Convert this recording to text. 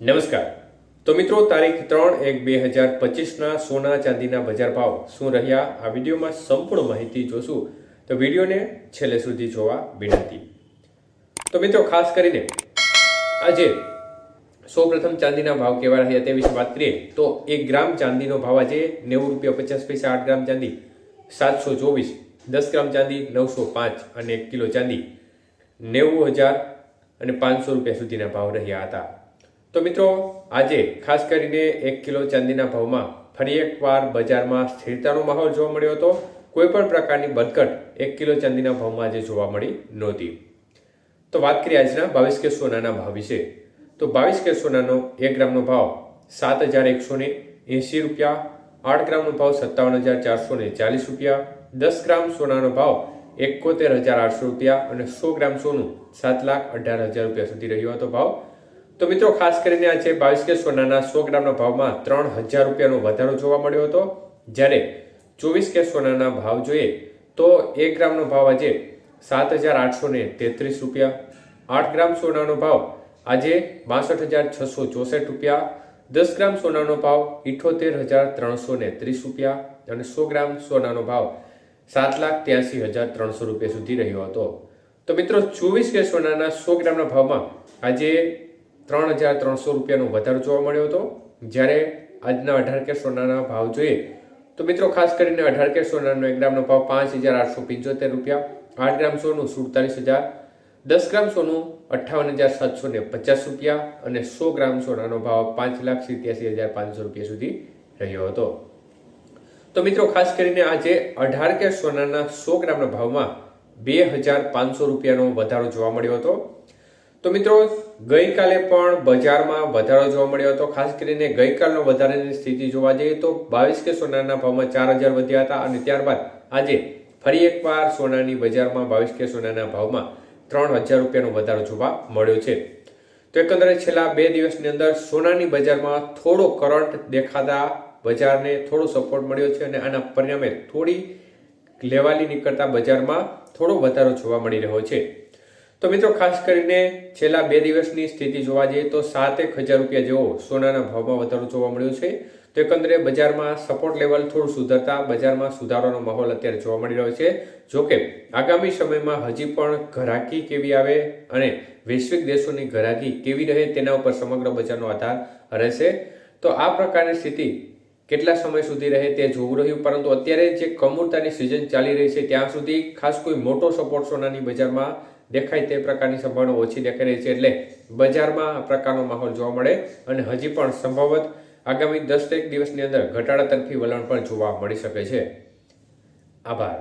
નમસ્કાર. તો મિત્રો, તારીખ 3/1/2025ના સોના ચાંદીના બજાર ભાવ શું રહ્યા આ વિડીયોમાં સંપૂર્ણ માહિતી જોશું. તો વિડીયોને છેલ્લે સુધી જોવા વિનંતી. તો મિત્રો, ખાસ કરીને આજે સૌપ્રથમ ચાંદીના ભાવ કેવા રહ્યા તે વિશે વાત કરીએ તો 1 ગ્રામ ચાંદીનો ભાવ આજે ₹90.50, 8 ગ્રામ ચાંદી 724, 10 ગ્રામ ચાંદી 905 અને 1 કિલો ચાંદી 90,500 સુધીના ભાવ રહ્યા હતા. તો મિત્રો, આજે ખાસ કરીને 1 કિલો ચાંદીના ભાવમાં ફરી એકવાર બજારમાં સ્થિરતાનો માહોલ જોવા મળ્યો હતો. કોઈ પણ પ્રકારની વધઘટ 1 કિલો ચાંદીના ભાવમાં આજે જોવા મળી નહોતી. તો વાત કરીએ આજના 22 કે સોનાના ભાવ વિશે. તો 22 કે સોનાનો 1 ગ્રામનો ભાવ ₹7,180, 8 ગ્રામનો ભાવ ₹57,440, 10 ગ્રામ સોનાનો ભાવ ₹71,800 અને 100 ગ્રામ સોનું ₹7,18,000 સુધી રહ્યો હતો ભાવ. તો મિત્રો, ખાસ કરીને આજે 22 કે સોનાના 100 ગ્રામના ભાવમાં ₹3,000નો વધારો જોવા મળ્યો હતો. જ્યારે 24 કે સોનાના ભાવ જોઈએ તો 1 ગ્રામનો ભાવ આજે ₹7,833, 8 ગ્રામ સોનાનો ભાવ આજે ₹62,664, 10 ગ્રામ સોનાનો ભાવ ₹78,330 અને 100 ગ્રામ સોનાનો ભાવ ₹7,83,300 સુધી રહ્યો હતો. તો મિત્રો, 24 કે સોનાના 100 ગ્રામના ભાવમાં આજે ₹3,300નો વધારો જોવા મળ્યો હતો. જ્યારે આજના 18 કે સોનાના ભાવ જોઈએ તો મિત્રો, ખાસ કરીને 18 કે સોનાનો 1 ગ્રામનો ભાવ ₹5,875, 8 ગ્રામ સોનું ₹47,000, 10 ગ્રામ સોનું ₹58,750 અને 100 ગ્રામ સોનાનો ભાવ ₹5,87,500 સુધી રહ્યો હતો. તો મિત્રો, ખાસ કરીને આજે 18 કે સોનાના 100 ગ્રામના ભાવમાં ₹2,500નો વધારો જોવા મળ્યો હતો. તો મિત્રો, ગઈકાલે પણ બજારમાં વધારો જોવા મળ્યો હતો. ખાસ કરીને ગઈકાલનો વધારાની સ્થિતિ જોવા જઈએ તો 22 કે સોનાના ભાવમાં 4,000 વધ્યા હતા અને ત્યારબાદ આજે ફરી એકવાર સોનાની બજારમાં 22 કે સોનાના ભાવમાં ₹3,000નો વધારો જોવા મળ્યો છે. તો એકંદરે છેલ્લા 2 દિવસની અંદર સોનાની બજારમાં થોડો કરંટ દેખાતા બજારને થોડો સપોર્ટ મળ્યો છે અને આના પરિણામે થોડી લેવાલી નીકળતા બજારમાં થોડો વધારો જોવા મળી રહ્યો છે. તો મિત્રો, ખાસ કરીને છેલ્લા 2 દિવસની સ્થિતિ જોવા જઈએ તો ₹7,000 જેવો સોનાના ભાવમાં વધારો જોવા મળ્યો છે. તો એકંદરે બજારમાં સપોર્ટ લેવલ થોડું સુધરતા બજારમાં સુધારાનો માહોલ અત્યારે જોવા મળી રહ્યો છે. જોકે આગામી સમયમાં હજી પણ ઘરાકી કેવી આવે અને વૈશ્વિક દેશોની ઘરાકી કેવી રહે તેના ઉપર સમગ્ર બજારનો આધાર રહેશે. તો આ પ્રકારની સ્થિતિ કેટલા સમય સુધી રહે તે જોવું રહ્યું. પરંતુ અત્યારે જે કમોડિટીની સિઝન ચાલી રહી છે ત્યાં સુધી ખાસ કોઈ મોટો સપોર્ટ સોનાની બજારમાં દેખાય તે પ્રકારની સંભાવના ઓછી દેખાઈ રહી છે. એટલે બજારમાં આ પ્રકારનો માહોલ જોવા મળે અને હજી પણ સંભવત આગામી 10 દિવસની અંદર ઘટાડા તરફી વલણ પણ જોવા મળી શકે છે. આભાર.